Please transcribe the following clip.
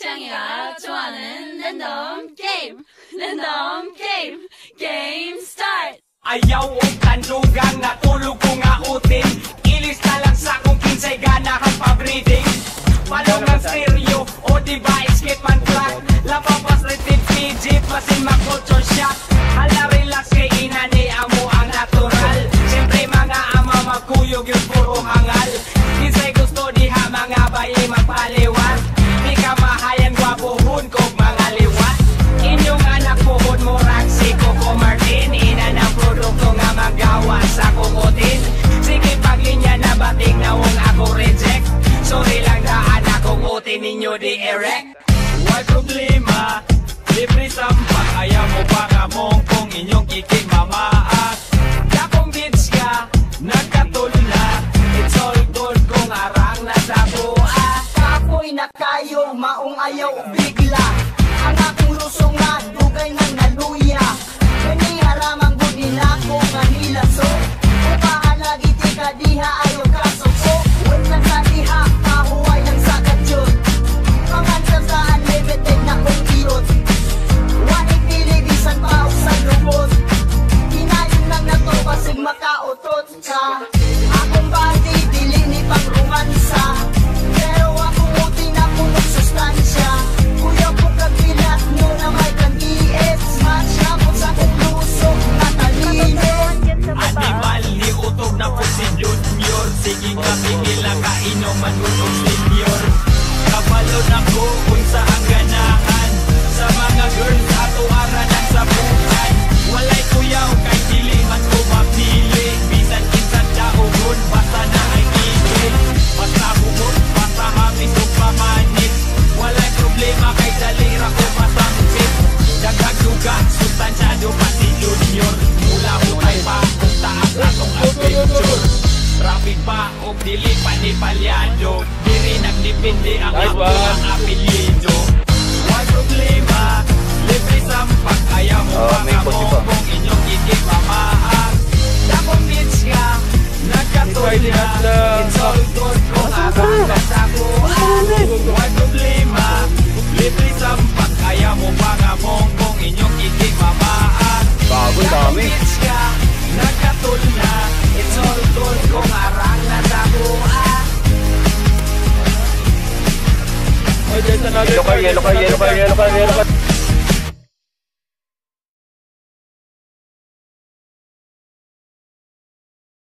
짱이가 좋아하는 랜덤 게임 게임 스타트. Ayaw o kandugang natulog ko nga utin. Ilis na lang sa kung kinsay ganahan pa-breeding. Palong ang stereo o diba skip man flat. Lapapas retid pidget masin mag-culture shock. Hala relax kay inani amo ang natural. Siyempre mga ama magkuyog yung puro hangal. Kinsay gusto diha mga bayi magpaliwan. Di ka mahayan gwapohon kog mga liwat. Inyong anak pohon mo raksi Coco Martin. Ina ng produkto nga magawa sa kukutin. Sige paglinya na bating nawong ako reject. Sorry lang daan akong utin ninyo di erect. Why problema? Libre sampak ayaw mo pa kamong kung inyong kikimamaak. Dakong bitch ka, nagkatulna. It's all good kung arang na sa buha. Kapoy na kayo, maong ayaw bigla. Ang akong lusong nga, dugay ng naluya. Kani haramang good nila ko nga nilaso. Kung pahalagi di ka diha ayaw kasokso. Huwag lang sa diha, kahuay lang sa kadyot. Pangansam sa unlimited na kong iyot. Waning pili bisan pa o sa lubot. Hinayon lang na to kasig makautot ka. Akong body, dili ni pang romansa. Pero akong uti na punong sustansya. Kuya po kagilat nyo na may kang-ES. Match na po sa kong lusok na talino. Animal ni utog na po si Junior. Sige ka pigila ka inom manunong senior. Kapalon ako kung saan ganahan. Sa mga girls ato aranan sa bukan. Walay kuyaw kay dili man ko mapili. Bisan kinsan daogon basta na ay kigil. Basta bumot, basta habis o pamanit. Walay problema kay dalira ko masangkit. Dagdag dugan, sustansyado pa si Junior. Mula hukay pa kung taas atong adventure. Traffic pa o dili pa ni palyado. Diri nagdipindi ang ako ang apelyido. Why problema? Libre sampak ayaw mo mga mo kung inyong ikipamaak. Dakong bitch ka, nagkatulya. It's all good kung arang ka sa buhay. Why problema? Libre sampak ayaw mo mga mo kung inyong ikipamaak. Dakong bitch ka, nagkatulya. It's all good kung arang na sa buhay. Yellow card.